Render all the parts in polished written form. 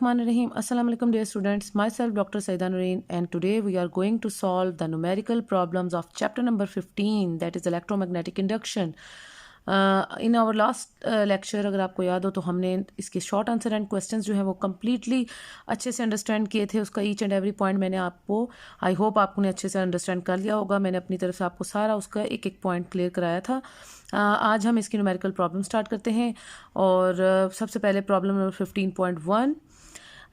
Bismillahirrahmanirrahim. Assalamu alaikum dear students. Myself Dr. Saida Noreen, and today we are going to solve the numerical problems of chapter number 15, that is electromagnetic induction. In our last lecture अगर आपको याद हो तो हमने इसके short answer and questions जो है वो कम्प्लीटली अच्छे से अंडरस्टैंड किए थे. उसका ईच एंड एवरी पॉइंट मैंने आपको, आई होप आपने अच्छे से अंडरस्टैंड कर लिया होगा. मैंने अपनी तरफ से आपको सारा उसका एक एक पॉइंट क्लियर कराया था. आज हम इसकी न्यूमेरिकल प्रॉब्लम स्टार्ट करते हैं. और सबसे पहले problem number 15.1.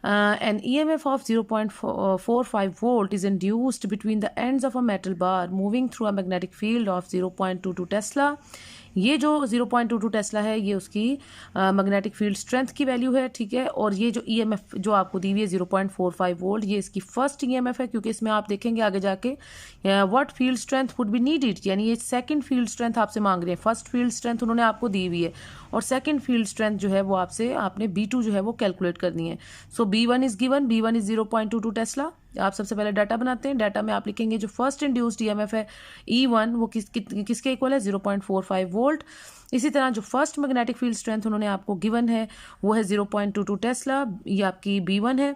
An EMF of 0.45 volt is induced between the ends of a metal bar moving through a magnetic field of 0.22 Tesla. ये जो 0.22 टेस्ला है ये उसकी मैग्नेटिक फील्ड स्ट्रेंथ की वैल्यू है, ठीक है. और ये जो ईएमएफ जो आपको दी हुई है 0.45 वोल्ट, ये इसकी फर्स्ट ईएमएफ है, क्योंकि इसमें आप देखेंगे आगे जाके what field strength would be needed, यानी ये सेकंड फील्ड स्ट्रेंथ आपसे मांग रहे हैं. फर्स्ट फील्ड स्ट्रेंथ उन्होंने आपको दी हुई है और सेकंड फील्ड स्ट्रेंथ जो है वो आपने B2 जो है वो कैलकुलेट करनी है. सो B1 is given, B1 is 0.22 Tesla. आप सबसे पहले डाटा बनाते हैं. डाटा में आप लिखेंगे जो फर्स्ट इंड्यूस्ड ईएमएफ है E1 वो किसके इक्वल है, 0.45 वोल्ट. इसी तरह जो फर्स्ट मैग्नेटिक फील्ड स्ट्रेंथ उन्होंने आपको गिवन है वो है 0.22 टेस्ला, ये आपकी B1 है.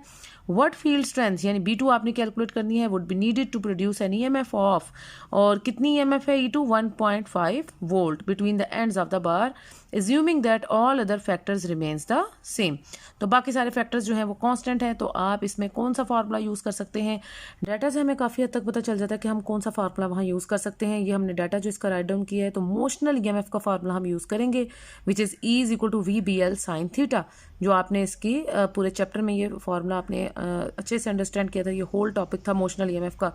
व्हाट फील्ड स्ट्रेंथ यानी B2 आपने कैलकुलेट करनी है, would be needed to produce an EMF of, और कितनी ईएमएफ है E2, 1.5 volt between the ends of the bar, assuming that all other factors remains the same. तो बाकी सारे फैक्टर्स जो हैं वो कांस्टेंट हैं. तो आप इसमें कौन सा फार्मूला यूज़ कर सकते हैं, डाटा से हमें काफ़ी हद तक पता चल जाता है कि हम कौन सा फार्मूला वहाँ यूज़ कर सकते हैं. ये हमने डाटा जो इसका राइट डाउन किया है, तो मोशनल ईएमएफ का फार्मूला हम यूज़ करेंगे, which is E is equal to VBL sine theta. जो आपने इसकी पूरे चैप्टर में ये फार्मूला आपने अच्छे से अंडरस्टैंड किया था. ये होल टॉपिक था मोशनल ईएमएफ का,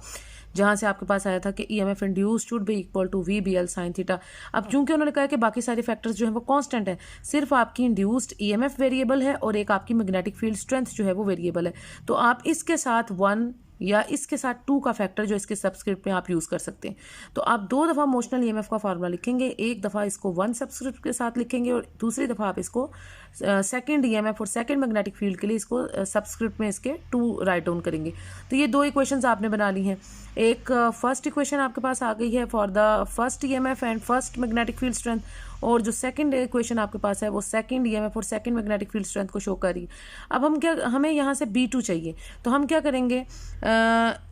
जहां से आपके पास आया था कि EMF induced should be equal to VBL sine theta. अब चूंकि उन्होंने कहा कि बाकी सारे फैक्टर्स जो है वो कांस्टेंट है, सिर्फ आपकी इंड्यूस्ड ईएमएफ वेरिएबल है और एक आपकी मैग्नेटिक फील्ड स्ट्रेंथ जो है वो वेरिएबल है. तो आप इसके साथ 1 या इसके साथ 2 का फैक्टर जो इसके सबस्क्रिप्ट में आप यूज़ कर सकते हैं. तो आप 2 दफ़ा मोशनल ईएमएफ का फार्मूला लिखेंगे, एक दफ़ा इसको 1 सबस्क्रिप्ट के साथ लिखेंगे और दूसरी दफ़ा आप इसको सेकंड ईएमएफ और सेकंड मैग्नेटिक फील्ड के लिए इसको सबस्क्रिप्ट में इसके 2 राइट डाउन करेंगे. तो ये 2 इक्वेशंस आपने बना ली हैं. एक फर्स्ट इक्वेशन आपके पास आ गई है for the first EMF and first magnetic field strength, और जो सेकंड इक्वेशन आपके पास है वो सेकंड ईएमएफ और सेकंड मैग्नेटिक फील्ड स्ट्रेंथ को शो कर रही है. अब हमें यहाँ से B2 चाहिए, तो हम क्या करेंगे,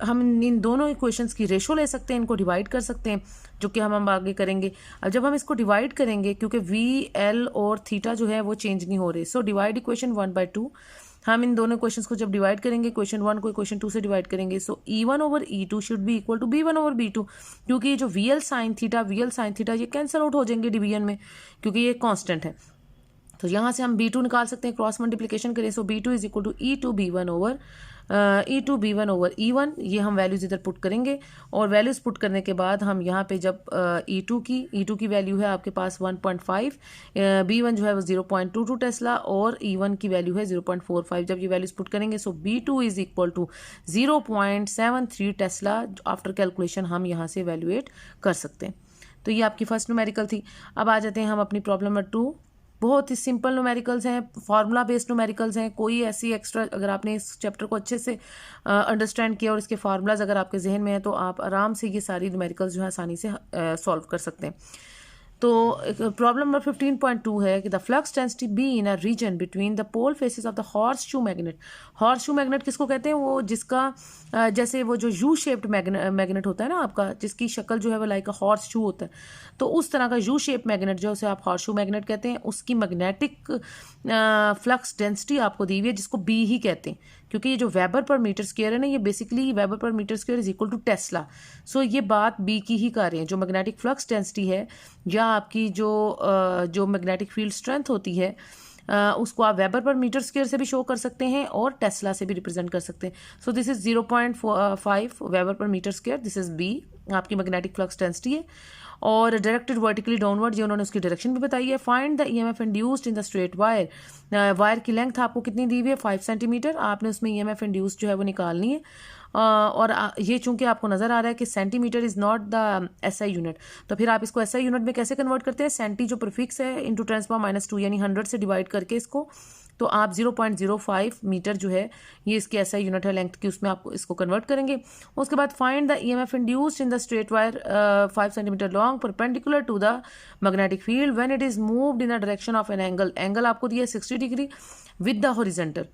हम इन दोनों इक्वेशंस की रेशो ले सकते हैं, इनको डिवाइड कर सकते हैं, जो कि हम आगे करेंगे. अब जब हम इसको डिवाइड करेंगे, क्योंकि VL और थीटा जो है वो चेंज नहीं हो रहे, सो डिवाइड इक्वेशन 1/2. हम इन दोनों क्वेश्चंस को जब डिवाइड करेंगे, क्वेश्चन 1 को क्वेश्चन 2 से डिवाइड करेंगे, so E1 over E2 should be equal to B1 over B2, क्योंकि ये जो VL साइन थीटा ये कैंसिल आउट हो जाएंगे डिवीजन में, क्योंकि ये कांस्टेंट है. तो यहाँ से हम B2 निकाल सकते हैं, क्रॉस मल्टीप्लिकेशन करें, so B2 is equal to E2 B1 over E1. ये हम वैल्यूज इधर पुट करेंगे, और वैल्यूज पुट करने के बाद हम यहाँ पे जब E2 की वैल्यू है आपके पास 1.5, B1 जो है वो 0.22 टेस्ला और E1 की वैल्यू है 0.45. जब ये वैल्यूज पुट करेंगे, so B2 is equal to 0.73 tesla. After calculation हम यहाँ से वैल्यूएट कर सकते हैं. तो ये आपकी फर्स्ट न्यूमेरिकल थी. अब आ जाते हैं हम अपनी प्रॉब्लम नंबर 2. बहुत ही सिंपल न्यूमेरिकल्स हैं, फार्मूला बेस्ड न्यूमेरिकल्स हैं. कोई ऐसी एक्स्ट्रा, अगर आपने इस चैप्टर को अच्छे से अंडरस्टैंड किया और इसके फार्मूलाज अगर आपके जहन में है, तो आप आराम से ये सारी न्यूमेरिकल्स जो है आसानी से सॉल्व कर सकते हैं. तो प्रॉब्लम नंबर 15.2 है कि the flux density B in a region between the pole faces of the horseshoe magnet. Horseshoe magnet किसको कहते हैं, वो जिसका जैसे वो जो यू शेप्ड मैग्नेट होता है ना आपका, जिसकी शक्ल जो है वो लाइक हॉर्स शू होता है, तो उस तरह का यू शेप मैग्नेट जो उसे आप हॉर्स शू मैग्नेट कहते हैं, उसकी मैग्नेटिक फ्लक्स डेंसिटी आपको दी हुई है, जिसको बी ही कहते हैं, क्योंकि ये जो वेबर पर मीटर स्क्वायर है ना, ये basically weber per meter square is equal to tesla. So ये बात बी की ही कर रहे हैं. जो मैग्नेटिक फ्लक्स डेंसिटी है या आपकी जो मैग्नेटिक फील्ड स्ट्रेंथ होती है, उसको आप वेबर पर मीटर स्क्वायर से भी शो कर सकते हैं और टेस्ला से भी रिप्रेजेंट कर सकते हैं. So this is 0.5 weber per meter square. This is B, आपकी मैग्नेटिक फ्लक्स डेंसिटी है, और डायरेक्टेड वर्टिकली डाउनवर्ड, ये उन्होंने उसकी डायरेक्शन भी बताई है. Find the EMF induced in the straight wire. Wire की लेंथ आपको कितनी दी हुई है, 5 सेंटीमीटर. आपने उसमें ईएमएफ इंड्यूस्ड जो है वो निकालनी है. और ये चूंकि आपको नजर आ रहा है कि centimetre is not the SI unit, तो फिर आप इसको SI यूनिट में कैसे कन्वर्ट करते हैं, सेंटी जो प्रीफिक्स है इंटू 10⁻², यानी 100 से डिवाइड करके इसको, तो आप 0.05 मीटर जो है ये इसकी SI यूनिट है लेंथ की, उसमें आपको इसको कन्वर्ट करेंगे. उसके बाद find the EMF induced in the straight wire 5 centimeter long perpendicular to the magnetic field when it is moved in the direction of an angle. Angle आपको दिया 60 डिग्री विद द हॉरिजॉन्टल.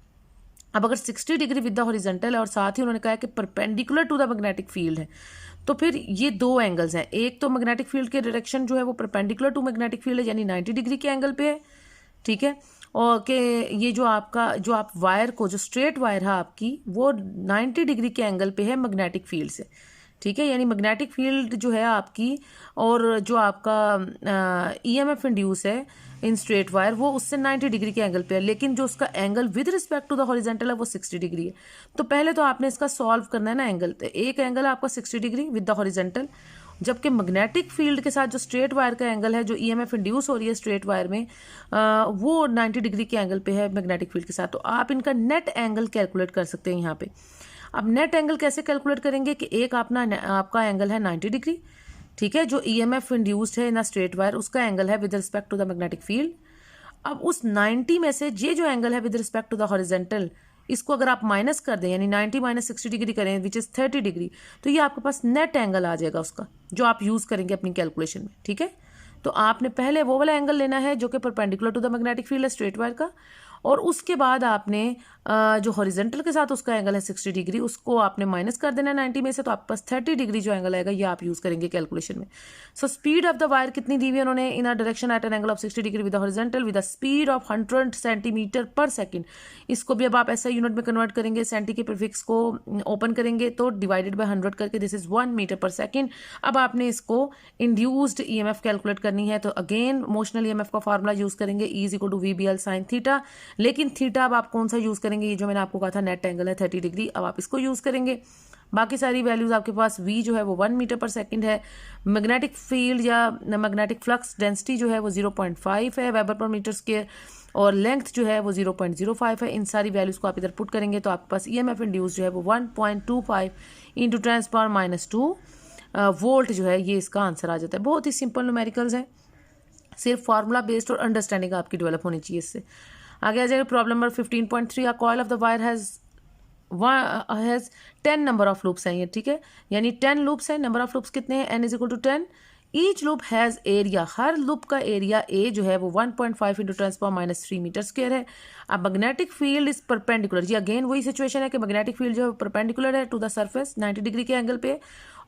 अब अगर 60 degree with the horizontal है और साथ ही उन्होंने कहा कि perpendicular to the magnetic field है, तो फिर ये दो एंगल्स हैं। एक तो मैग्नेटिक फील्ड के डायरेक्शन जो है वो परपेंडिकुलर टू मैग्नेटिक फील्ड है, यानी 90 डिग्री के एंगल पे है, ठीक है। और कि ये जो आपका जो आप वायर को, जो स्ट्रेट वायर है आपकी, वो 90 डिग्री के एंगल पे है मैग्नेटिक फील्ड से, ठीक है। यानी मैग्नेटिक फील्ड जो है आपकी और जो आपका ईएमएफ इंड्यूस है इन स्ट्रेट वायर, वो उससे 90 डिग्री के एंगल पे है, लेकिन जो उसका angle with respect to the horizontal है वो 60 डिग्री है। तो पहले तो आपने इसका सॉल्व करना है ना एंगल। तो एक एंगल है आपका 60 डिग्री विद द हॉरिजेंटल, जबकि मैग्नेटिक फील्ड के साथ जो स्ट्रेट वायर का एंगल है, जो ईएमएफ इंड्यूस हो रही है स्ट्रेट वायर में, वो 90 डिग्री के एंगल पे है मैग्नेटिक फील्ड के साथ। तो आप इनका नेट एंगल कैलकुलेट कर सकते हैं यहाँ पे। अब नेट एंगल कैसे कैलकुलेट करेंगे कि एक आपका एंगल है 90 डिग्री, ठीक है, जो ईएमएफ इंड्यूस्ड है इन स्ट्रेट वायर, उसका एंगल है with respect to the magnetic field. अब उस 90 में से ये जो एंगल है with respect to the horizontal, इसको अगर आप माइनस कर दें, यानी 90 माइनस 60 डिग्री करें, विच इज़ 30 डिग्री, तो ये आपके पास नेट एंगल आ जाएगा उसका, जो आप यूज़ करेंगे अपनी कैलकुलेशन में, ठीक है। तो आपने पहले वो वाला एंगल लेना है जो कि perpendicular to the magnetic field है स्ट्रेट वायर का, और उसके बाद आपने जो हॉरिजेंटल के साथ उसका एंगल है 60 डिग्री, उसको आपने माइनस कर देना 90 में से, तो आपके पास 30 डिग्री जो एंगल आएगा ये आप यूज़ करेंगे कैलकुलेशन में। So speed of the wire कितनी दी हुई है उन्होंने, in a direction at an angle of 60 degree with horizontal with a speed of 100 centimeter per second. इसको भी अब आप ऐसा यूनिट में कन्वर्ट करेंगे, सेंटी के प्रीफिक्स को ओपन करेंगे तो डिवाइडेड बाय 100 करके, this is 1 meter per second. अब आपने इसको इंड्यूस्ड ईएमएफ कैलकुलेट करनी है, तो अगेन मोशनल ईएमएफ का फार्मूला यूज करेंगे, E is equal to VBL sine theta. लेकिन थीटा अब आप कौन सा यूज करेंगे, ये जो मैंने आपको कहा था नेट एंगल है 30 डिग्री, अब आप इसको यूज करेंगे। बाकी सारी वैल्यूज आपके पास, V जो है वो 1 मीटर पर सेकंड है, मैग्नेटिक फील्ड या मैग्नेटिक फ्लक्स डेंसिटी जो है वो 0.5 है वेबर पर मीटर स्क्वायर, और लेंथ जो है वो 0.05 है। इन सारी वैल्यूज को आप इधर पुट करेंगे तो आपके पास ईएमएफ इंड्यूस जो है वो 1.25 इंटू 10⁻⁻2 वोल्ट जो है, ये इसका आंसर आ जाता है। बहुत ही सिंपल न्यूमेरिकल्स हैं, सिर्फ फार्मूला बेस्ड और अंडरस्टैंडिंग आपकी डेवलप होनी चाहिए इससे। आगे आ जाएगा problem number 15.3। A coil of the wire has 10 number of loops हैं ये, ठीक है, यानी 10 लूप्स हैं। नंबर ऑफ लूप्स कितने हैं, n is equal to 10। Each loop has area, हर लूप का एरिया A जो है वो 1.5 इंटू 10⁻³ मीटर स्क्वायर है। अब मैग्नेटिक फील्ड इज परपेंडिकुलर, जी अगेन वही सिचुएशन है कि मैग्नेटिक फील्ड जो है परपेंडिकुलर है टू द सरफेस 90 डिग्री के एंगल पे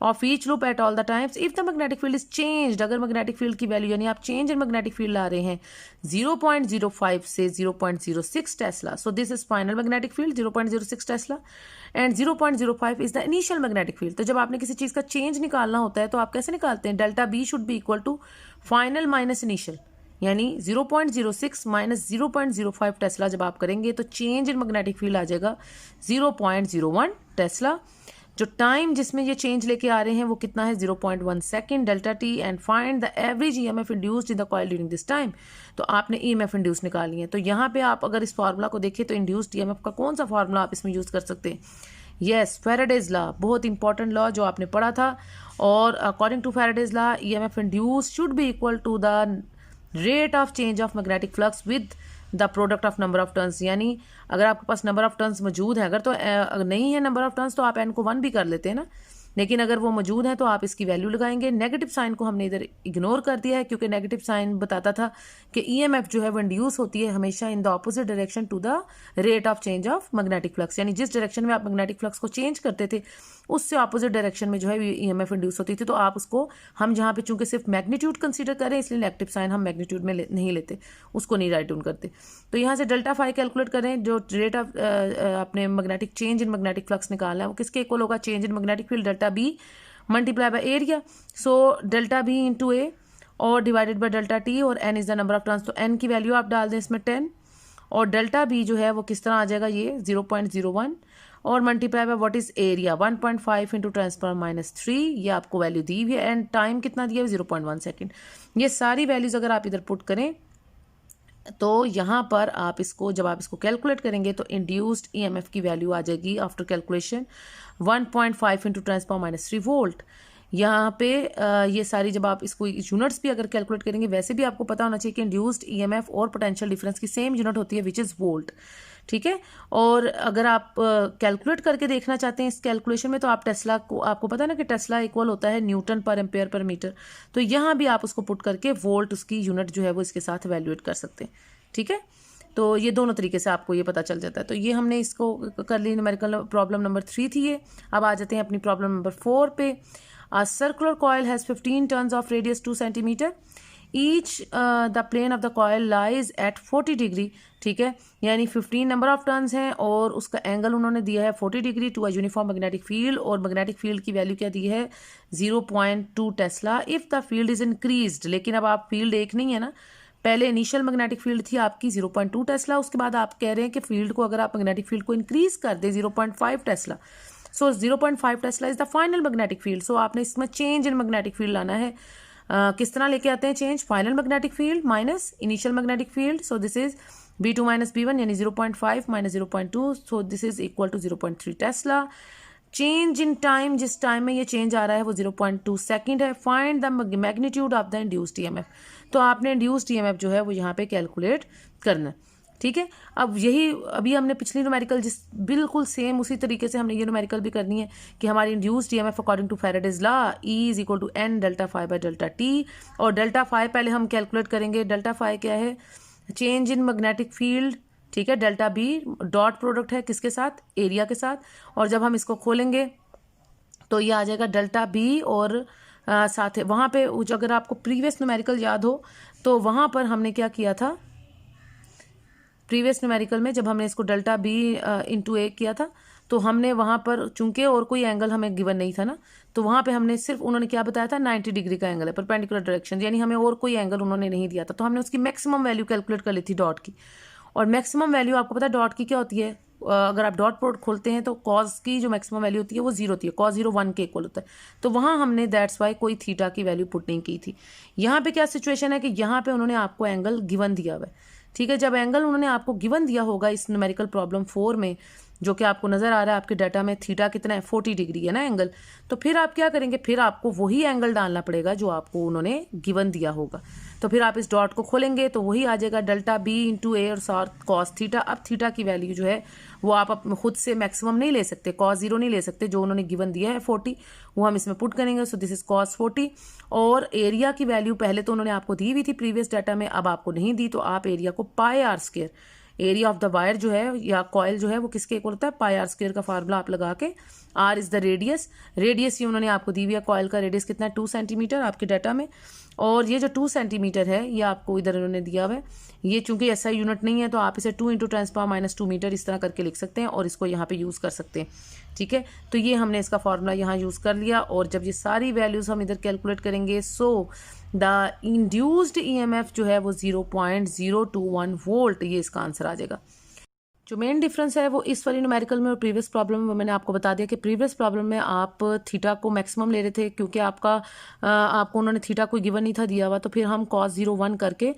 of each loop at all the times. If the magnetic field is changed, अगर मैग्नेटिक फील्ड की वैल्यू, यानी आप चेंज इन मैग्नेटिक फील्ड ला रहे हैं 0.05 से 0.06 tesla, so this is final magnetic field 0.06 tesla and 0.05 is the initial magnetic field. तो जब आपने किसी चीज का चेंज निकालना होता है तो आप कैसे निकालते हैं, delta B should be equal to final minus initial, यानी 0.06 माइनस 0.05 टेस्ला जब आप करेंगे तो चेंज इन मैग्नेटिक फील्ड आ जाएगा 0.01 टेस्ला। जो टाइम जिसमें ये चेंज लेके आ रहे हैं वो कितना है, 0.1 second, delta T, and find the average EMF induced in the coil during this time. तो आपने ईएमएफ इंड्यूस निकाली है। तो यहाँ पे आप अगर इस फार्मूला को देखें तो इंड्यूस्ड ईएमएफ का कौन सा फार्मूला आप इसमें यूज कर सकते हैं, यस फैराडेज लॉ, बहुत इंपॉर्टेंट लॉ जो आपने पढ़ा था। और according to Faraday's law EMF induce should be equal to the rate of change of magnetic flux with the product of number of turns. यानी अगर आपके पास नंबर ऑफ टर्न्स मौजूद है, अगर तो अगर नहीं है नंबर ऑफ टर्न्स तो आप n को 1 भी कर लेते हैं ना, लेकिन अगर वो मौजूद है तो आप इसकी वैल्यू लगाएंगे। नेगेटिव साइन को हमने इधर इग्नोर कर दिया है क्योंकि नेगेटिव साइन बताता था कि ईएमएफ जो है वो इंड्यूस होती है हमेशा in the opposite direction to the rate of change of magnetic flux, यानी जिस डायरेक्शन में आप मैग्नेटिक फ्लक्स को चेंज करते थे उससे ऑपोजिट डायरेक्शन में जो है ईएमएफ इंड्यूस होती थी। तो आप उसको, हम जहाँ पे चूंकि सिर्फ मैग्नीट्यूड कंसीडर करें इसलिए नेगेटिव साइन हम मैग्नीट्यूड में नहीं लेते, उसको नहीं राइट डाउन करते। तो यहाँ से डेल्टा फाई कैलकुलेट करें, जो रेट ऑफ अपने magnetic change in magnetic flux निकालना है वो किसके इक्वल होगा, change in magnetic field delta B multiply by area, so delta B into A और डिवाइडेड बाय डेल्टा T, और n is the number of turns. तो n की value आप डाल दें इसमें 10, और डेल्टा B जो है वो किस तरह आ जाएगा, ये 0.01 और multiply by what is area 1.5 into 10⁻³ ये आपको वैल्यू दी हुई है, एंड टाइम कितना दिया है 0.1 सेकेंड। ये सारी वैल्यूज अगर आप इधर पुट करें तो यहाँ पर आप इसको, जब आप इसको कैलकुलेट करेंगे तो इंड्यूस्ड ईएमएफ की वैल्यू आ जाएगी आफ्टर कैलकुलेशन 1.5 इंटू 10⁻³ वोल्ट। यहाँ पे ये सारी, जब आप इसको यूनिट्स भी अगर कैलकुलेट करेंगे, वैसे भी आपको पता होना चाहिए कि इंड्यूस्ड ईएमएफ और पोटेंशियल डिफरेंस की सेम यूनिट होती है विच इज़ वोल्ट, ठीक है। और अगर आप कैलकुलेट करके देखना चाहते हैं इस कैलकुलेशन में तो आप टेस्ला को, आपको पता है ना कि टेस्ला इक्वल होता है न्यूटन पर एम्पेयर पर मीटर, तो यहाँ भी आप उसको पुट करके वोल्ट उसकी यूनिट जो है वो इसके साथ वैल्यूएट कर सकते हैं, ठीक है। तो ये दोनों तरीके से आपको ये पता चल जाता है। तो ये हमने इसको कर ली, न्यूमेरिकल प्रॉब्लम नंबर 3 थी ये। अब आ जाते हैं अपनी प्रॉब्लम नंबर 4 पे। A circular coil has 15 turns of radius 2 centimeter, each the plane of the coil lies at 40 degree, ठीक है, यानी 15 नंबर ऑफ टर्न्स हैं और उसका एंगल उन्होंने दिया है 40 degree to a uniform magnetic field, और मैग्नेटिक फील्ड की वैल्यू क्या दी है 0.2 tesla if the field is increased. लेकिन अब आप फील्ड एक नहीं है ना, पहले इनिशियल मैग्नेटिक फील्ड थी आपकी 0.2 टेस्ला, उसके बाद आप कह रहे हैं कि फील्ड को अगर आप मैग्नेटिक फील्ड को इंक्रीज कर दे 0.5 tesla, so 0.5 tesla is the final magnetic field. So आपने इसमें चेंज इन मैग्नेटिक फील्ड लाना है। किस तरह लेके आते हैं change, final magnetic field minus initial magnetic field, so this is B2 minus B1 यानी 0.5 minus 0.2, so this is equal to 0.3 tesla. Change in time, जिस टाइम में ये चेंज आ रहा है वो 0.2 सेकेंड है। Find the magnitude of the induced EMF, तो आपने इंड्यूस्ड EMF जो है वो यहाँ पे कैलकुलेट करना है, ठीक है। अब यही अभी हमने पिछली न्यूमेरिकल जिस बिल्कुल सेम उसी तरीके से हमने ये न्यूमेरिकल भी करनी है कि हमारी induced EMF according to Faraday's law E is equal to N delta phi by delta T, और डेल्टा फाई पहले हम कैलकुलेट करेंगे। डेल्टा फाई क्या है, चेंज इन मैग्नेटिक फील्ड, ठीक है। डेल्टा B डॉट प्रोडक्ट है किसके साथ, एरिया के साथ, और जब हम इसको खोलेंगे तो ये आ जाएगा डेल्टा B और साथ है वहाँ पे अगर आपको प्रीवियस न्यूमेरिकल याद हो तो वहाँ पर हमने क्या किया था, प्रीवियस न्यूमेरिकल में जब हमने इसको डेल्टा B इंटू A किया था तो हमने वहाँ पर चूंकि और कोई एंगल हमें गिवन नहीं था ना, तो वहाँ पे हमने सिर्फ उन्होंने क्या बताया था 90 डिग्री का एंगल है परपेंडिकुलर डायरेक्शन, यानी हमें और कोई एंगल उन्होंने नहीं दिया था, तो हमने उसकी मैक्सिमम वैल्यू कैलकुलेट कर ली थी डॉट की। और मैक्सिमम वैल्यू आपको पता है डॉट की क्या होती है, अगर आप डॉट प्रोडक्ट खोलते हैं तो कॉज की जो मैक्सिमम वैल्यू होती है वो 0 होती है, कॉज 0 1 के इक्वल होता है, तो वहाँ हमने दैट्स वाई कोई थीटा की वैल्यू पुट नहीं की थी। यहाँ पे क्या सिचुएशन है कि यहाँ पे उन्होंने आपको एंगल गिवन दिया हुआ है, ठीक है। जब एंगल उन्होंने आपको गिवन दिया होगा इस न्यूमेरिकल प्रॉब्लम 4 में, जो कि आपको नजर आ रहा है आपके डाटा में थीटा कितना है 40 डिग्री है ना एंगल, तो फिर आप क्या करेंगे, फिर आपको वही एंगल डालना पड़ेगा जो आपको उन्होंने गिवन दिया होगा। तो फिर आप इस डॉट को खोलेंगे तो वही आ जाएगा डेल्टा B इंटू A और कॉस थीटा। अब थीटा की वैल्यू जो है वो आप खुद से मैक्सिमम नहीं ले सकते, कॉस 0 नहीं ले सकते, जो उन्होंने गिवन दिया है 40 वो हम इसमें पुट करेंगे, सो दिस इज कॉस 40। और एरिया की वैल्यू पहले तो उन्होंने आपको दी हुई थी प्रीवियस डाटा में, अब आपको नहीं दी, तो आप एरिया को pi r square, area of the wire जो है या कॉयल जो है वो किसके इक्वल होता है, पाई आर स्क्वायर का फार्मूला आप लगा के, r is the radius, radius ये उन्होंने आपको दी हुई है, कॉयल का रेडियस कितना है 2 सेंटीमीटर आपके डाटा में, और ये जो 2 सेंटीमीटर है ये आपको इधर उन्होंने दिया हुआ है, ये चूंकि ऐसा यूनिट नहीं है तो आप इसे 2 इंटू -2 मीटर इस तरह करके लिख सकते हैं और इसको यहाँ पे यूज़ कर सकते हैं, ठीक है। तो ये हमने इसका फार्मूला यहाँ यूज़ कर लिया, और जब ये सारी वैल्यूज़ हम इधर कैलकुलेट करेंगे, सो द इंड्यूस्ड EMF जो है वो 0.021 वोल्ट, ये इसका आंसर आ जाएगा। जो मेन डिफरेंस है वो इस वाली न्यूमेरिकल में और प्रीवियस प्रॉब्लम में मैंने आपको बता दिया कि प्रीवियस प्रॉब्लम में आप थीटा को मैक्सिमम ले रहे थे क्योंकि आपको उन्होंने थीटा कोई गिवन नहीं था दिया हुआ, तो फिर हम cos 0 1 करके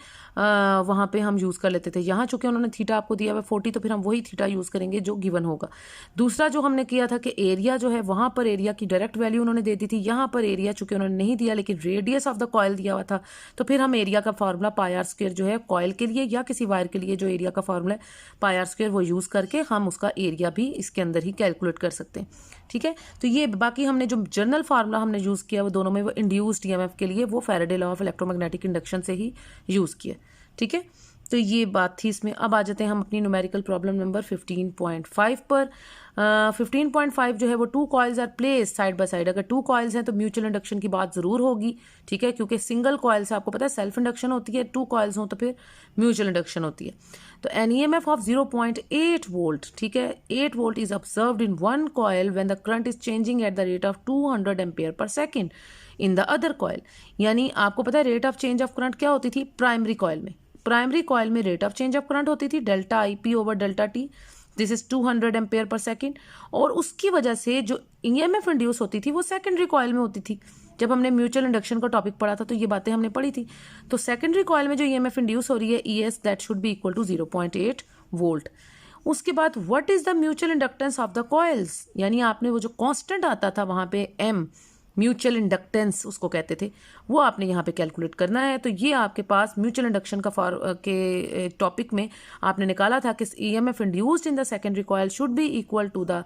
वहाँ पे हम यूज़ कर लेते थे। यहाँ चूंकि उन्होंने थीटा आपको दिया हुआ 40, तो फिर हम वही थीटा यूज़ करेंगे जो गिवन होगा। दूसरा जो हमने किया था कि एरिया जो है वहाँ पर एरिया की डायरेक्ट वैल्यू उन्होंने दे दी थी, यहाँ पर एरिया चूंकि उन्होंने नहीं दिया लेकिन रेडियस ऑफ द कॉयल दिया हुआ था, तो फिर हम एरिया का फार्मूला पाई आर स्क्वायर जो है कॉयल के लिए या किसी वायर के लिए जो एरिया का फार्मूला है पाई आर स्क्वायर वो यूज़ करके हम उसका एरिया भी इसके अंदर ही कैलकुलेट कर सकते हैं, ठीक है। तो ये बाकी हमने जो जनरल फार्मूला हमने यूज़ किया वो दोनों में वो इंड्यूस्ड EMF के लिए वो Faraday law of electromagnetic induction से ही यूज़ किया, ठीक है। तो ये बात थी इसमें। अब आ जाते हैं हम अपनी न्यूमेरिकल प्रॉब्लम नंबर 15.5 पर। 15.5 जो है वो 2 coils are place side by side. अगर 2 कॉइल्स हैं तो म्यूचुअल इंडक्शन की बात जरूर होगी, ठीक है, क्योंकि सिंगल कॉइल से आपको पता है सेल्फ इंडक्शन होती है, 2 कॉइल्स हों तो फिर म्यूचुअल इंडक्शन होती है। तो एन EMF ऑफ 0.8 वोल्ट, ठीक है, 8 volt is observed in one coil when the current is changing at the rate of 200 ampere per second in the other coil. यानी आपको पता है rate of change of current क्या होती थी primary coil में, प्राइमरी कॉइल में rate of change of current होती थी delta IP over delta T, this is 200 ampere per second, और उसकी वजह से जो EMF इंड्यूस होती थी वो सेकेंडरी कॉइल में होती थी। जब हमने म्यूचुअल इंडक्शन का टॉपिक पढ़ा था तो ये बातें हमने पढ़ी थी। तो सेकेंडरी कॉइल में जो EMF इंड्यूस हो रही है ES that should be equal to 0.8 volt. उसके बाद what is the mutual inductance of the coils, यानी आपने वो जो कांस्टेंट आता था वहां पे M म्यूचुअल इंडक्टेंस उसको कहते थे, वो आपने यहाँ पे कैलकुलेट करना है। तो ये आपके पास म्यूचुअल इंडक्शन के टॉपिक में आपने निकाला था कि EMF induced in the secondary coil should be equal to the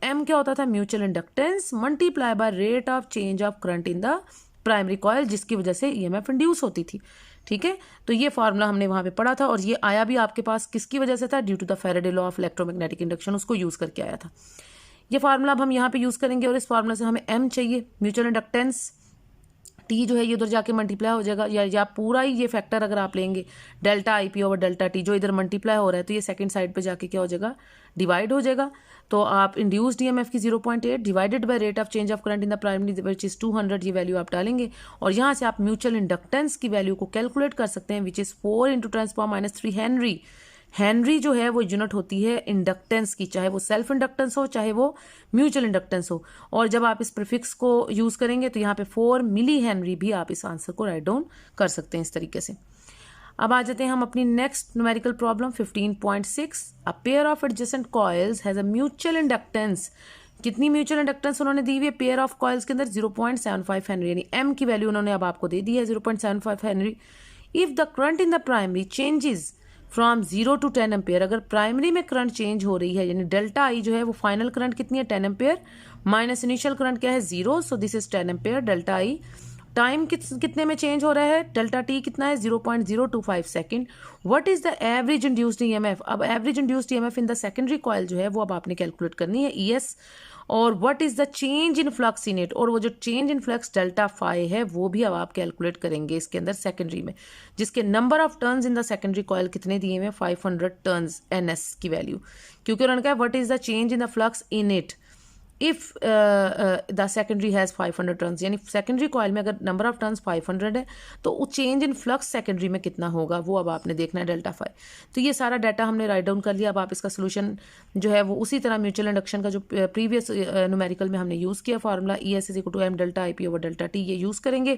M क्या होता था mutual inductance multiply by rate of change of current in the primary coil, जिसकी वजह से EMF इंड्यूस होती थी, ठीक है, तो ये फार्मूला हमने वहाँ पे पढ़ा था, और ये आया भी आपके पास किसकी वजह से था, due to the Faraday law of electromagnetic induction, उसको यूज़ करके आया था। ये फार्मूला अब हम यहाँ पे यूज़ करेंगे, और इस फार्मूला से हमें एम चाहिए, म्यूचुअल इंडक्टेंस। टी जो है ये उधर जाके मल्टीप्लाई हो जाएगा, या पूरा ही ये फैक्टर अगर आप लेंगे delta I P over delta T, जो इधर मल्टीप्लाई हो रहा है तो ये सेकंड साइड पे जाके क्या हो जाएगा, डिवाइड हो जाएगा। तो आप इंड्यूस्ड ईएमएफ की 0.8 divided by rate of change of current in the primary which is 200, ये वैल्यू आप डालेंगे, और यहाँ से आप म्यूचुअल इंडक्टेंस की वैल्यू को कैलकुलेट कर सकते हैं, विच इज 4 × 10⁻³ हेनरी। हेनरी जो है वो यूनिट होती है इंडक्टेंस की, चाहे वो सेल्फ इंडक्टेंस हो चाहे वो म्यूचुअल इंडक्टेंस हो। और जब आप इस प्रीफिक्स को यूज करेंगे तो यहाँ पे 4 मिली हेनरी भी आप इस आंसर को राइट डाउन कर सकते हैं इस तरीके से। अब आ जाते हैं हम अपनी next numerical problem 15.6। A pair of adjacent coils has a mutual inductance. कितनी म्यूचुअल इंडक्टेंस उन्होंने दी हुई है पेयर ऑफ कॉइल्स के अंदर, 0.75 हेनरी, यानी एम की वैल्यू उन्होंने अब आपको दे दी है 0.75 Henry. If the current in the primary changes from 0 to 10 ampere, अगर प्राइमरी में करंट चेंज हो रही है, यानी डेल्टा आई जो है वो फाइनल करंट कितनी है 10 एम्पेयर, माइनस इनिशियल करंट क्या है 0, सो this is 10 ampere. Delta I time कितने में चेंज हो रहा है, डेल्टा टी कितना है 0.025 सेकेंड। What is the average induced EMF, अब average induced EMF in the secondary coil जो है वो अब आपने कैलकुलेट करनी है ईएस। और what is the change in flux in it, और वो जो change in flux delta phi है वो भी अब आप कैलकुलेट करेंगे इसके अंदर सेकेंडरी में, जिसके number of turns in the secondary coil कितने दिए हुए 500 टर्न्स एनएस की वैल्यू, क्योंकि उन्होंने कहा what is the change in the flux in it if the secondary has 500 turns, यानी सेकेंडरी कॉइल में अगर नंबर ऑफ टर्न्स 500 है तो वो चेंज इन फ्लक्स सेकेंडरी में कितना होगा वो अब आपने देखना है डेल्टा फाई। तो ये सारा डाटा हमने राइट डाउन कर लिया। अब आप इसका सोल्यूशन जो है वो उसी तरह म्यूचुअल इंडक्शन का जो प्रीवियस न्यूमेरिकल में हमने यूज़ किया formula ES = M delta IP over delta T, ये यूज़ करेंगे।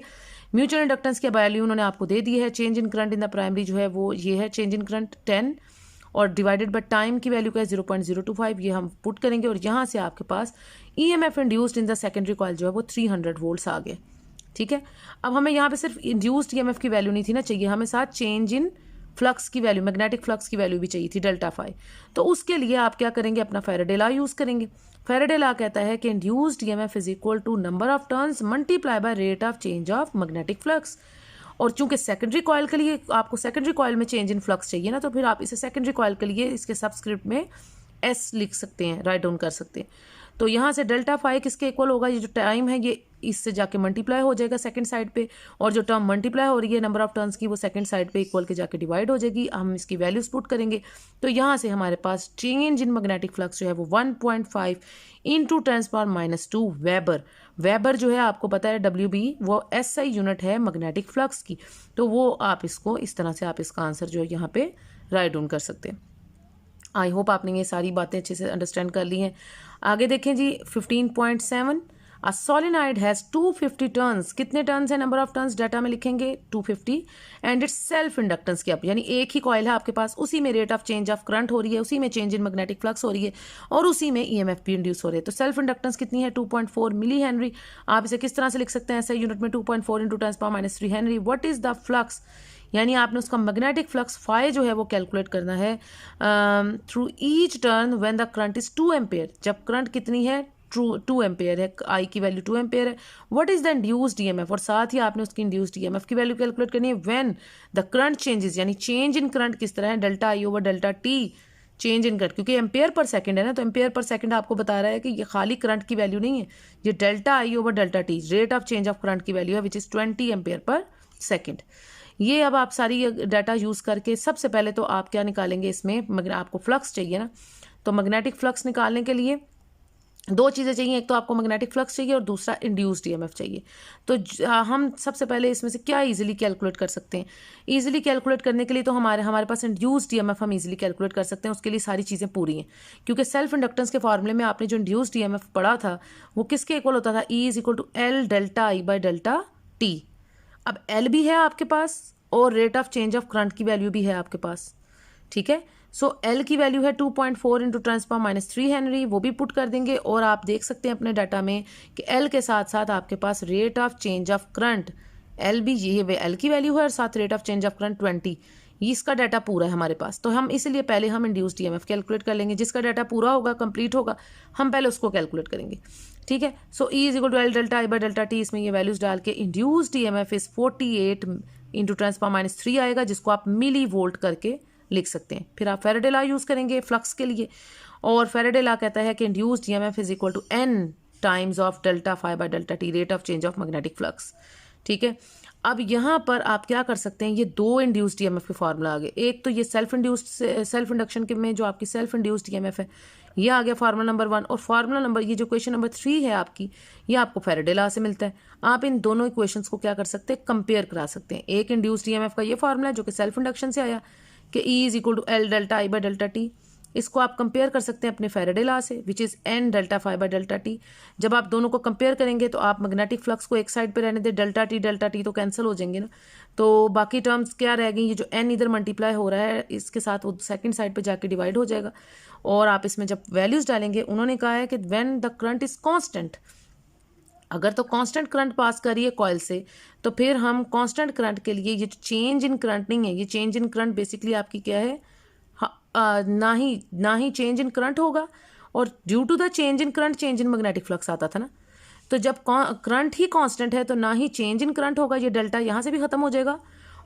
म्यूचुअल इंडक्टेंस की वैल्यू उन्होंने आपको दे दी है, change in current in the primary जो है वो ये है चेंज इन करंट 10, और डिवाइडेड बाय टाइम की वैल्यू का है 0.025, ये हम पुट करेंगे, और यहाँ से आपके पास EMF induced in the secondary coil जो है वो 300 वोल्ट्स आ गए। ठीक है, अब हमें यहाँ पे सिर्फ इंड्यूस्ड EMF की वैल्यू नहीं थी ना चाहिए, हमें साथ चेंज इन फ्लक्स की वैल्यू, मैग्नेटिक फ्लक्स की वैल्यू भी चाहिए थी डेल्टा फाई। तो उसके लिए आप क्या करेंगे, अपना फैराडे लॉ यूज़ करेंगे। फैराडे लॉ कहता है कि induced EMF is equal to number of turns multiply by rate of change of magnetic flux. और चूंकि सेकेंडरी कॉइल के लिए आपको सेकेंडरी कॉइल में चेंज इन फ्लक्स चाहिए ना, तो फिर आप इसे सेकेंडरी कॉइल के लिए इसके सबस्क्रिप्ट में एस लिख सकते हैं, राइट डाउन कर सकते हैं। तो यहाँ से डेल्टा फाई किसके इक्वल होगा, ये जो टाइम है ये इससे जाके मल्टीप्लाई हो जाएगा सेकंड साइड पे, और जो टर्म मल्टीप्लाई हो रही है नंबर ऑफ टर्न्स की वो सेकंड साइड पे इक्वल के जाके डिवाइड हो जाएगी। हम इसकी वैल्यूज पुट करेंगे, तो यहाँ से हमारे पास चेंज इन मैग्नेटिक फ्लक्स जो है वो 1.5 × 10⁻⁻² वेबर। वेबर जो है आपको पता है WB वो SI यूनिट है मैग्नेटिक फ्लक्स की, तो वो आप इसको इस तरह से आप इसका आंसर जो है यहाँ पे राइट डाउन कर सकते हैं। आई होप आपने ये सारी बातें अच्छे से अंडरस्टैंड कर ली हैं। आगे देखें जी 15.7। अ सोलेनॉइड हैज़ 250 टर्न्स, कितने टर्न्स है, नंबर ऑफ टर्न्स डाटा में लिखेंगे 250, एंड इट्स सेल्फ इंडक्टेंस की अप, यानी एक ही कॉइल है आपके पास, उसी में rate of change of current हो रही है, उसी में चेंज इन मैग्नेटिक फ्लक्स हो रही है, और उसी में EMF भी इंड्यूस हो रहे हैं। तो सेल्फ इंडक्टेंस कितनी है 2.4 मिली हेनरी। आप इसे किस तरह से लिख सकते हैं, ऐसा यूनिट में 2.4 × 10⁻³ Henry. What is the flux, यानी आपने उसका मैग्नेटिक फ्लक्स फाई जो है वो कैलकुलेट करना है through each turn when the current is 2 ampere, जब करंट कितनी है 2 एम्पेयर है, आई की वैल्यू 2 एम्पेयर है। What is the induced EMF, और साथ ही आपने उसकी इंड्यूस्ड EMF की वैल्यू कैलकुलेट करनी है व्हेन द करंट चेंजेस, यानी चेंज इन करंट किस तरह है delta I over delta T, change in current, क्योंकि एम्पेयर पर सेकंड है ना, तो एम्पेयर पर सेकंड आपको बता रहा है कि ये खाली करंट की वैल्यू नहीं है, ये delta I over delta T rate of change of current की वैल्यू है which is 20 ampere per second. ये अब आप सारी डाटा यूज करके सबसे पहले तो आप क्या निकालेंगे इसमें, आपको फ्लक्स चाहिए ना, तो मैग्नेटिक फ्लक्स निकालने के लिए दो चीज़ें चाहिए, एक तो आपको मैग्नेटिक फ्लक्स चाहिए और दूसरा इंड्यूस्ड EMF चाहिए। तो हम सबसे पहले इसमें से क्या इजीली कैलकुलेट कर सकते हैं, इजीली कैलकुलेट करने के लिए तो हमारे पास इंड्यूस्ड EMF हम इजीली कैलकुलेट कर सकते हैं, उसके लिए सारी चीज़ें पूरी हैं, क्योंकि सेल्फ इंडक्टेंस के फॉर्मूले में आपने जो इंड्यूस्ड EMF पढ़ा था वो किसके इक्वल होता था, E = L delta I by delta T। अब L भी है आपके पास और rate of change of current की वैल्यू भी है आपके पास, ठीक है। सो L की वैल्यू है 2.4 × 10⁻³ हेनरी, वो भी पुट कर देंगे, और आप देख सकते हैं अपने डाटा में कि L के साथ साथ आपके पास rate of change of current L भी, ये L की वैल्यू है और साथ rate of change of current 20, इसका डाटा पूरा है हमारे पास। तो हम इसलिए पहले हम इंड्यूस्ड EMF कैलकुलेट कर लेंगे, जिसका डाटा पूरा होगा कंप्लीट होगा हम पहले उसको कैलकुलेट करेंगे, ठीक है। सो E = L delta I by delta T, इसमें ये वैल्यूज डाल के इंड्यूस्ड EMF इज 48 इंटू 10⁻³ आएगा, जिसको आप मिली वोल्ट करके लिख सकते हैं। फिर आप फैराडे लॉ यूज़ करेंगे फ्लक्स के लिए, और फैराडे लॉ कहता है कि induced EMF is equal to n times of delta phi by delta T, rate of change of magnetic flux. ठीक है, अब यहाँ पर आप क्या कर सकते हैं, ये दो इंड्यूस्ड ईएमएफ के फार्मूला आ गए। एक तो ये सेल्फ इंडक्शन के में जो आपकी सेल्फ इंड्यूस्ड ईएमएफ है, ये आ गया फार्मूला नंबर 1, और फार्मूला नंबर ये जो क्वेश्चन नंबर 3 है आपकी, ये आपको फैराडे लॉ से मिलता है। आप इन दोनों इक्वेशंस को क्या कर सकते हैं, कंपेयर करा सकते हैं। एक इंड्यूस्ड ईएमएफ का ये फार्मूला है जो कि सेल्फ इंडक्शन से आया कि E is equal to L delta I by delta T, इसको आप कंपेयर कर सकते हैं अपने फैराडे लॉ से, which is n delta phi by delta T. जब आप दोनों को कंपेयर करेंगे तो आप मैग्नेटिक फ्लक्स को एक साइड पे रहने दें, डेल्टा टी तो कैंसिल हो जाएंगे ना, तो बाकी टर्म्स क्या रह गई, ये जो n इधर मल्टीप्लाई हो रहा है इसके साथ वो सेकंड साइड पे जाके डिवाइड हो जाएगा। और आप इसमें जब वैल्यूज डालेंगे, उन्होंने कहा है कि when the current is constant, अगर तो कांस्टेंट करंट पास करिए कॉइल से, तो फिर हम कांस्टेंट करंट के लिए ये चेंज इन करंट नहीं है, ये चेंज इन करंट बेसिकली आपकी क्या है, ना ही चेंज इन करंट होगा, और due to the change in current change in magnetic flux आता था ना। तो जब करंट ही कांस्टेंट है तो ना ही चेंज इन करंट होगा, ये डेल्टा यहाँ से भी खत्म हो जाएगा,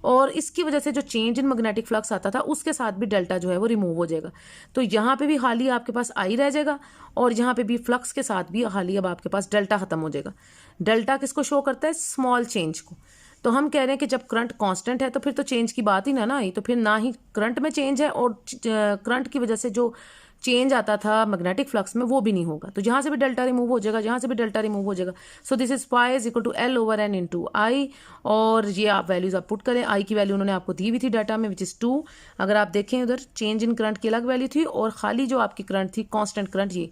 और इसकी वजह से जो चेंज इन मैग्नेटिक फ्लक्स आता था उसके साथ भी डेल्टा जो है वो रिमूव हो जाएगा। तो यहाँ पे भी खाली आपके पास आई रह जाएगा, और यहाँ पे भी फ्लक्स के साथ भी खाली अब आपके पास डेल्टा खत्म हो जाएगा। डेल्टा किसको शो करता है, स्मॉल चेंज को। तो हम कह रहे हैं कि जब करंट कांस्टेंट है तो फिर तो चेंज की बात ही ना आई, तो फिर ना ही करंट में चेंज है, और करंट की वजह से जो चेंज आता था मैग्नेटिक फ्लक्स में वो भी नहीं होगा। तो जहाँ से भी डेल्टा रिमूव हो जाएगा, जहाँ से भी डेल्टा रिमूव हो जाएगा। So this is pi is equal to L over N into I, और ये आप वैल्यूज आप पुट करें। आई की वैल्यू उन्होंने आपको दी हुई थी डाटा में, विच इज़ 2। अगर आप देखें उधर चेंज इन करंट की अलग वैल्यू थी, और खाली जो आपकी करंट थी कांस्टेंट करंट, ये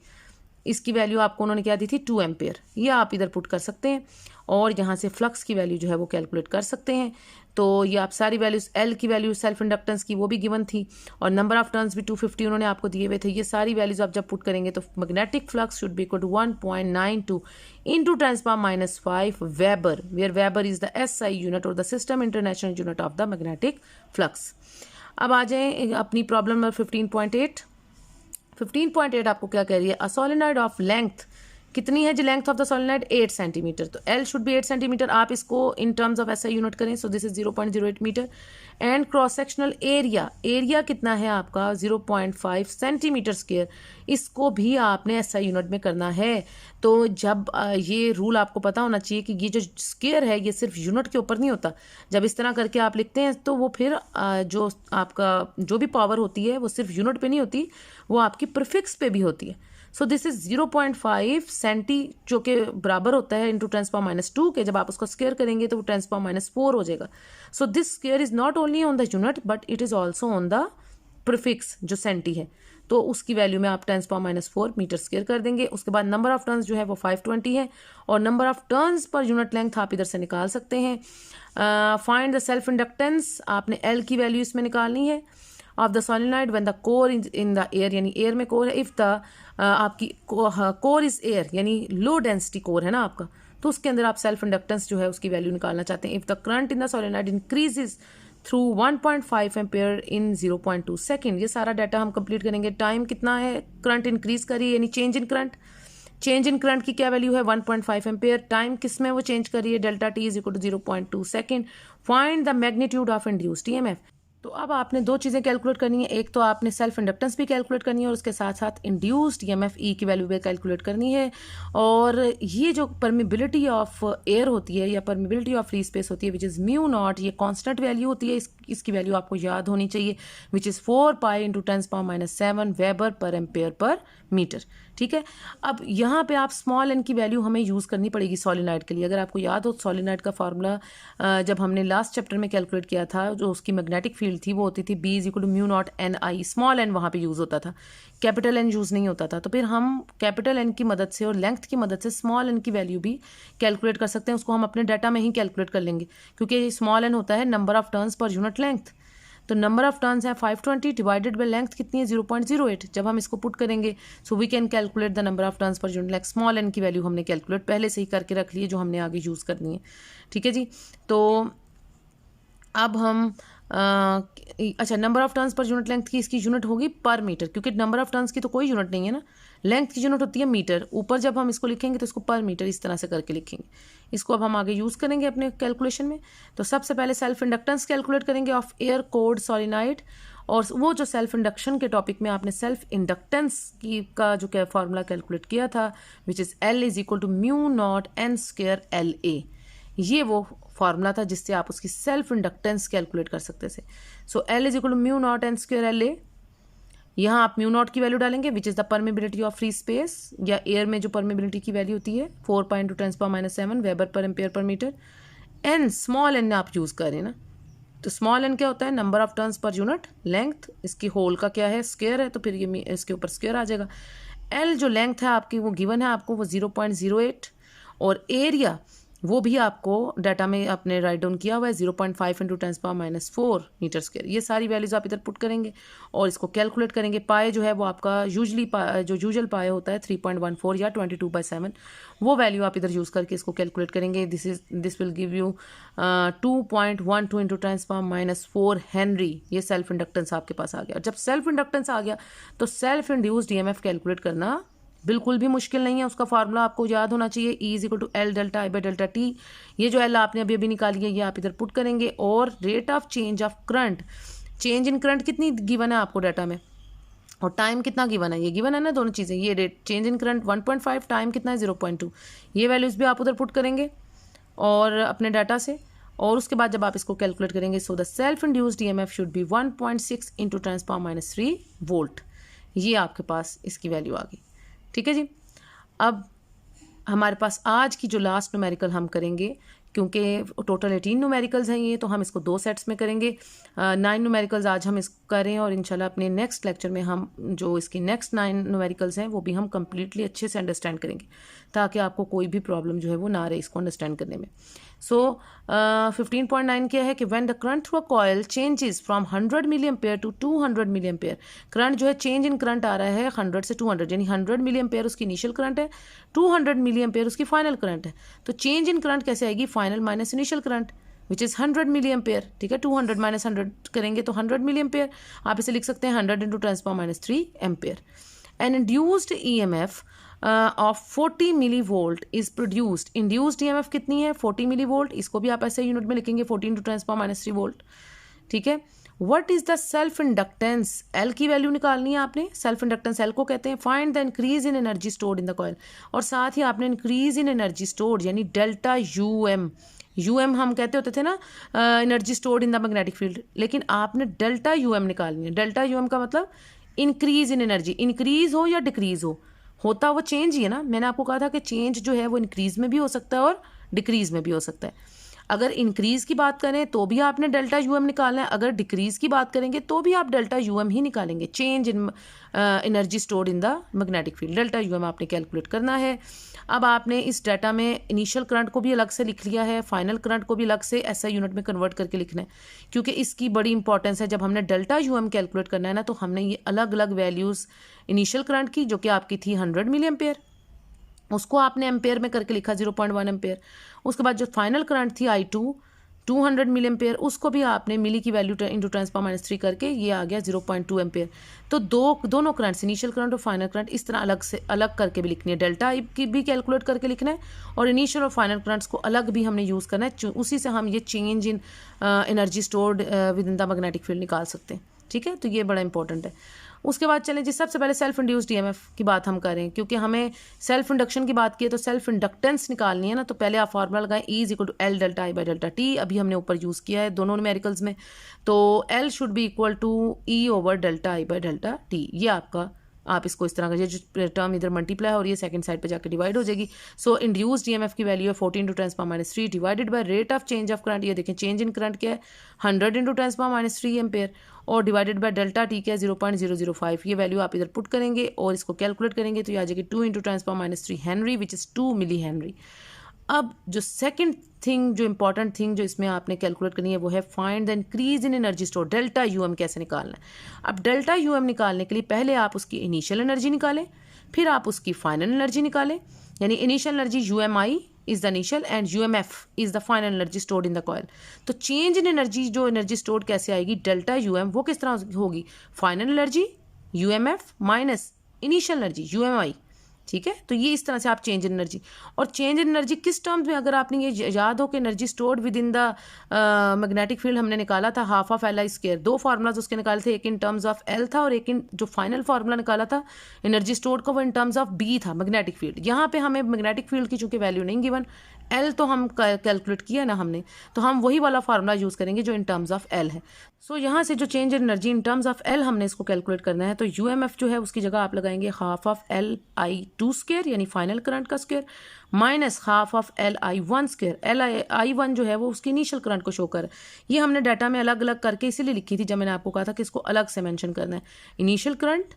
इसकी वैल्यू आपको उन्होंने क्या दी थी, 2 एम्पेयर। ये आप इधर पुट कर सकते हैं, और यहाँ से फ्लक्स की वैल्यू जो है वो कैलकुलेट कर सकते हैं। तो ये आप सारी वैल्यूज, L की वैल्यू सेल्फ इंडक्टेंस की वो भी गिवन थी, और नंबर ऑफ टर्न्स भी 250 उन्होंने आपको दिए हुए थे। ये सारी वैल्यूज आप जब पुट करेंगे तो magnetic flux should be equal to 1.92 into 10⁻⁵ weber, where weber is the SI unit और the system international unit of the magnetic flux. अब आ जाए अपनी प्रॉब्लम नंबर 15.8। 15.8 आपको क्या कह रही है, अ सोलेनॉइड ऑफ लेंथ, कितनी है जी length of the solenoid, 8 centimeter. तो L शुड बी 8 सेंटीमीटर, आप इसको in terms of SI unit करें, so this is 0.08 meter. And cross sectional area, area कितना है आपका 0.5 सेंटीमीटर स्क्वायर, इसको भी आपने SI यूनिट में करना है। तो जब ये रूल आपको पता होना चाहिए कि ये जो स्क्वायर है ये सिर्फ यूनिट के ऊपर नहीं होता, जब इस तरह करके आप लिखते हैं तो वो फिर जो आपका जो भी पावर होती है वो सिर्फ यूनिट पे नहीं होती, वो आपकी प्रीफिक्स पे भी होती है। सो दिस इज 0.5 सेंटी, जो कि बराबर होता है इंटू 10⁻² के। जब आप उसको स्क्वायर करेंगे तो वो 10⁻⁴ हो जाएगा। So this square is not only on the unit but it is also on the prefix जो सेंटी है, तो उसकी वैल्यू में आप 10⁻⁴ मीटर स्क्वायर कर देंगे। उसके बाद नंबर ऑफ टर्न्स जो है वो 520 है, और number of turns per unit length आप इधर से निकाल सकते हैं। फाइंड द सेल्फ इंडक्टेंस, आपने L की वैल्यू इसमें निकालनी है of the solenoid when the core in the air, यानी एयर में कोर है। इफ द आपकी कोर इज एयर, यानी लो डेंसिटी कोर है ना आपका, तो उसके अंदर आप सेल्फ इंडक्टेंस जो है उसकी वैल्यू निकालना चाहते हैं। If the current in the solenoid increases through 1.5 ampere in 0.2 second. ये सारा डाटा हम कंप्लीट करेंगे। टाइम कितना है, करंट इंक्रीज करिए यानी change in current, change in current की क्या वैल्यू है 1.5 एम्पेयर। टाइम किस में वो चेंज करिए, delta T is equal to 0.2 second. Find the magnitude of induced EMF. तो अब आपने दो चीज़ें कैलकुलेट करनी है, एक तो आपने सेल्फ इंडक्टेंस भी कैलकुलेट करनी है और उसके साथ साथ इंड्यूस्ड ईएमएफ ई की वैल्यू भी कैलकुलेट करनी है। और ये जो परमिबिलिटी ऑफ एयर होती है या परमिबिलिटी ऑफ फ्री स्पेस होती है विच इज़ म्यू नॉट, ये कांस्टेंट वैल्यू होती है, इसकी वैल्यू आपको याद होनी चाहिए, which is 4 pi into 10⁻⁷ weber per ampere per metre. ठीक है, अब यहाँ पे आप स्मॉल एन की वैल्यू हमें यूज़ करनी पड़ेगी सोलेनॉइड के लिए। अगर आपको याद हो सोलेनॉइड का फार्मूला जब हमने लास्ट चैप्टर में कैलकुलेट किया था, जो उसकी मैग्नेटिक फील्ड थी वो होती थी B is equal to mu naught n I. Small n वहाँ पे यूज़ होता था, कैपिटल एन यूज़ नहीं होता था। तो फिर हम कैपिटल एन की मदद से और लेंथ की मदद से स्मॉल एन की वैल्यू भी कैलकुलेट कर सकते हैं। उसको हम अपने डाटा में ही कैलकुलेट कर लेंगे, क्योंकि स्मॉल एन होता है number of turns per unit length. तो नंबर ऑफ टर्न्स है 520 डिवाइडेड बाय लेंथ कितनी है 0.08। जब हम इसको पुट करेंगे so we can calculate the number of turns per unit length. Small n की वैल्यू हमने कैलकुलेट पहले से ही करके रख ली है, जो हमने आगे यूज़ करनी है। ठीक है जी, तो अब हम अच्छा number of turns per unit length की इसकी यूनिट होगी पर मीटर, क्योंकि नंबर ऑफ टर्न्स की तो कोई यूनिट नहीं है ना, लेंथ की यूनिट होती है मीटर, ऊपर जब हम इसको लिखेंगे तो इसको पर मीटर इस तरह से करके लिखेंगे। इसको अब हम आगे यूज़ करेंगे अपने कैलकुलेशन में। तो सबसे पहले सेल्फ इंडक्टेंस कैलकुलेट करेंगे ऑफ एयर कोर्ड सोलिनॉइड, और वो जो सेल्फ इंडक्शन के टॉपिक में आपने सेल्फ इंडक्टेंस की का जो क्या फार्मूला कैलकुलेट किया था, which is L is equal to mu naught n square LA, ये वो फार्मूला था जिससे आप उसकी सेल्फ इंडक्टेंस कैलकुलेट कर सकते थे। So L is equal to mu naught n square LA। यहाँ आप म्यू नॉट की वैल्यू डालेंगे which is the permeability of free space, या एयर में जो परमेबिलिटी की वैल्यू होती है 4.10⁻⁻7 weber per ampere per metre. N small n आप यूज़ करें ना, तो स्मॉल एन क्या होता है, number of turns per unit length, इसकी होल का क्या है स्क्वायर है, तो फिर ये इसके ऊपर स्क्वायर आ जाएगा। एल जो लेंथ है आपकी वो गिवन है आपको वो 0.08, और एरिया वो भी आपको डाटा में आपने राइट डाउन किया हुआ है 0.5 × 10⁻⁻4 मीटर स्क्वायर। ये सारी वैल्यूज आप इधर पुट करेंगे और इसको कैलकुलेट करेंगे। पाए जो है वो आपका यूजुअल पाए होता है 3.14 या 22/7, वो वैल्यू आप इधर यूज़ करके इसको कैलकुलेट करेंगे। This will give you 2.12 × 10⁻⁻4 Henry. ये सेल्फ इंडक्टेंस आपके पास आ गया। जब सेल्फ इंडक्टेंस आ गया तो सेल्फ इंड्यूस्ड ईएमएफ कैलकुलेट करना बिल्कुल भी मुश्किल नहीं है। उसका फार्मूला आपको याद होना चाहिए, E is equal to L delta I by delta T। ये जो L आपने अभी निकाली है ये आप इधर पुट करेंगे, और rate of change of current, change in current कितनी गिवन है आपको डाटा में, और टाइम कितना गिवन है, ये गिवन है ना दोनों चीज़ें। ये rate change in current 1.5, time कितना है 0.2, ये वैल्यूज़ भी आप उधर पुट करेंगे और अपने डाटा से, और उसके बाद जब आप इसको कैलकुलेट करेंगे, so the self induced EMF should be 1.6 × 10⁻³ volt. ये आपके पास इसकी वैल्यू आ गई। ठीक है जी। अब हमारे पास आज की जो लास्ट न्यूमेरिकल हम करेंगे, क्योंकि टोटल 18 न्यूमेरिकल्स हैं ये, तो हम इसको 2 सेट्स में करेंगे। 9 न्यूमेरिकल्स आज हम इसको करें, और इंशाल्लाह अपने नेक्स्ट लेक्चर में हम जो इसकी नेक्स्ट 9 न्यूमेरिकल्स हैं वो भी हम कम्प्लीटली अच्छे से अंडरस्टैंड करेंगे, ताकि आपको कोई भी प्रॉब्लम जो है वो ना रहे इसको अंडरस्टैंड करने में। सो 15.9 क्या है कि when the current through a coil changes from 100 milli ampere to 200 milli ampere, current जो है चेंज इन करंट आ रहा है 100 से 200, यानी 100 मिली एम्पेयर उसकी इनिशियल करंट है, 200 मिली एम्पेयर उसकी फाइनल करंट है। तो चेंज इन करंट कैसे आएगी, final minus initial current which is 100 milli ampere. ठीक है, 200 माइनस 100 करेंगे तो 100 मिली एम्पेयर। आप इसे लिख सकते हैं 100 × 10⁻³ ampere. An induced EMF of 40 milli volt is produced. Induced EMF कितनी है 40 मिली वोल्ट, इसको भी आप ऐसे यूनिट में लिखेंगे 14 × 10⁻³ वोल्ट। ठीक है, what is the self inductance, L की वैल्यू निकालनी है आपने। सेल्फ इंडक्टेंस L को कहते हैं। Find the increase in energy stored in the coil, और साथ ही आपने इंक्रीज इन एनर्जी स्टोर्ड यानी डेल्टा UM हम कहते होते थे ना energy stored in the magnetic field, लेकिन आपने डेल्टा UM निकालनी है। डेल्टा UM का मतलब इंक्रीज इन एनर्जी, इंक्रीज हो या डिक्रीज होता वो चेंज ही है ना। मैंने आपको कहा था कि चेंज जो है वो इंक्रीज में भी हो सकता है और डिक्रीज में भी हो सकता है। अगर इंक्रीज की बात करें तो भी आपने डेल्टा UM निकालना है, अगर डिक्रीज की बात करेंगे तो भी आप डेल्टा UM ही निकालेंगे। Change in energy stored in the magnetic field, delta UM आपने कैलकुलेट करना है। अब आपने इस डाटा में इनिशियल करंट को भी अलग से लिख लिया है, फाइनल करंट को भी अलग से ऐसा यूनिट में कन्वर्ट करके लिखना है, क्योंकि इसकी बड़ी इंपॉर्टेंस है। जब हमने डेल्टा UM कैलकुलेट करना है ना, तो हमने ये अलग अलग वैल्यूज़ इनिशियल करंट की जो कि आपकी थी 100 मिली एम्पेयर, उसको आपने एम्पेयर में करके लिखा 0.1 एम्पेयर। उसके बाद जो फाइनल करंट थी I2 200 मिली एम्पेयर, उसको भी आपने मिली की वैल्यू × 10⁻³ करके ये आ गया 0.2 एम्पेयर। तो दोनों करंट्स, इनिशियल करंट और फाइनल करंट, इस तरह अलग से अलग करके भी लिखनी है। डेल्टा की भी कैलकुलेट करके लिखना है, और इनिशियल और फाइनल करंट्स को अलग भी हमने यूज़ करना है। उसी से हम ये change in energy stored with in the magnetic field निकाल सकते हैं। ठीक है, तो ये बड़ा इंपॉर्टेंट है। उसके बाद चलें जी, सबसे पहले सेल्फ इंड्यूस्ड EMF की बात हम करें, क्योंकि हमें सेल्फ इंडक्शन की बात की है तो सेल्फ इंडक्टेंस निकालनी है ना। तो पहले आप फार्मूला लगाएं E is equal to L delta I by delta T। अभी हमने ऊपर यूज़ किया है दोनों न्यूमेरिकल्स में, तो L should be equal to E over delta I by delta T। ये आपका, आप इसको इस तरह का, ये जो टर्म इधर मल्टीप्लाई और ये सेकंड साइड पे जाकर डिवाइड हो जाएगी। सो इंड्यूस्ड EMF की वैल्यू है 14 × 10⁻³ divided by rate of change of current. ये देखें चेंज इन करंट क्या है 100 × 10⁻³ एम्पेयर, और डिवाइडेड बाय डेल्टा T क्या है 0.005। ये वैल्यू आप इधर पुट करेंगे और इसको कैलकुलेट करेंगे तो ये आ जाएगी 2 × 10⁻³ henry which is 2 milli henry. अब जो सेकंड थिंग, जो इंपॉर्टेंट थिंग जो इसमें आपने कैलकुलेट करनी है वो है find the increase in energy store, delta UM कैसे निकालना है। अब डेल्टा UM निकालने के लिए पहले आप उसकी इनिशियल एनर्जी निकालें, फिर आप उसकी फाइनल एनर्जी निकालें, यानी initial energy UMI is the initial and UMF is the final energy stored in the coil. तो चेंज इन एनर्जी, जो एनर्जी स्टोर्ड कैसे आएगी, डेल्टा UM, वो किस तरह होगी, final energy UMF minus initial energy UMI, ठीक है। तो ये इस तरह से आप चेंज इन एनर्जी, और चेंज इन एनर्जी किस टर्म्स में, अगर आपने ये याद हो कि energy stored with in the magnetic field हमने निकाला था हाफ ऑफ LI², दो फार्मूलाज उसके निकाले थे, एक इन टर्म्स ऑफ L था और एक इन जो फाइनल फार्मूला निकाला था एनर्जी स्टोर्ड का वो इन टर्म्स ऑफ B था, मैग्नेटिक फील्ड। यहाँ पे हमें मैग्नेटिक फील्ड की चूंकि वैल्यू नहीं गिवन, L तो हम कैलकुलेट किया ना हमने, तो हम वही वाला फार्मूला यूज़ करेंगे जो इन टर्म्स ऑफ L है। सो यहाँ से जो change in energy in terms of L हमने इसको कैलकुलेट करना है, तो UMF जो है उसकी जगह आप लगाएंगे हाफ ऑफ LI2² यानी फाइनल करंट का square minus half of LI1²। LI1 जो है वो उसकी इनिशियल करंट को शो कर, ये हमने डाटा में अलग अलग करके इसीलिए लिखी थी जब मैंने आपको कहा था कि इसको अलग से मेंशन करना है, इनिशियल करंट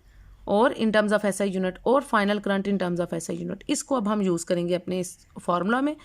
और in terms of SI unit और final current in terms of SI unit. इसको अब हम यूज़ करेंगे अपने इस फॉर्मूला में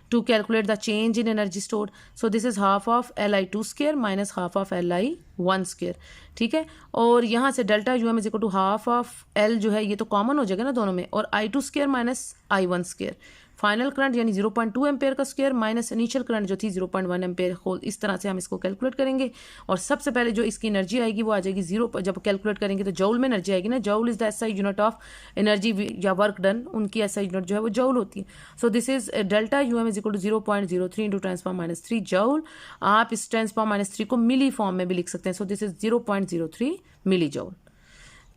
to calculate the change in energy stored. So this is half of LI2² minus half of LI1², ठीक है। और यहाँ से delta UM is equal to half of L जो है ये तो कॉमन हो जाएगा ना दोनों में, और I2² minus I1², final current यानी 0.2 एम्पेयर का स्क्वायर माइनस इनिशियल करंट जो थी 0.1 एम्पेयर होल। इस तरह से हम इसको कैलकुलेट करेंगे, और सबसे पहले जो इसकी एनर्जी आएगी वो आ जाएगी 0 पर। जब कैलकुलेट करेंगे तो जौल में एनर्जी आएगी ना, joule is the SI unit of energy या वर्क डन, उनकी SI यूनिट जो है वो जौल होती है। So this is delta UM is equal to 0.03 into 10⁻³ joule. आप इस 10⁻³ को मिली फॉर्म में भी लिख सकते हैं, सो दिस इज 0.03 मिली जौल।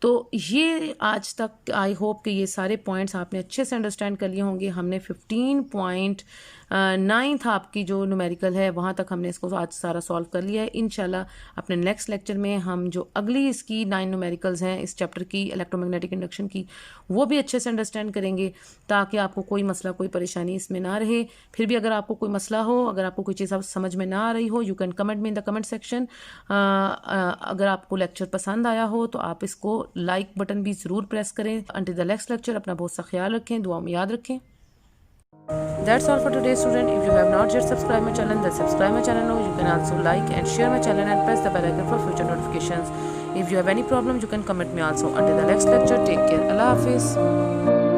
तो ये आज तक आई होप कि ये सारे पॉइंट्स आपने अच्छे से अंडरस्टैंड कर लिए होंगे। हमने 15.9 था आपकी जो न्यूमेरिकल है वहाँ तक हमने इसको आज सारा सॉल्व कर लिया है। इंशाल्लाह अपने नेक्स्ट लेक्चर में हम जो अगली इसकी 9 न्यूमेरिकल्स हैं इस चैप्टर की इलेक्ट्रोमैग्नेटिक इंडक्शन की, वो भी अच्छे से अंडरस्टैंड करेंगे ताकि आपको कोई मसला कोई परेशानी इसमें ना रहे। फिर भी अगर आपको कोई मसला हो, अगर आपको कोई चीज़ समझ में ना आ रही हो, you can comment me in the comment section. अगर आपको लेक्चर पसंद आया हो तो आप इसको लाइक बटन भी ज़रूर प्रेस करें। अंटिल द नेक्स्ट लेक्चर अपना बहुत सा ख्याल रखें, दुआ में याद रखें। That's all for today, student. If you have not yet subscribed my channel, then subscribe my channel now. You can also like and share my channel and press the bell icon for future notifications. If you have any problem, you can comment me also. Until the next lecture, take care. Allah Hafiz.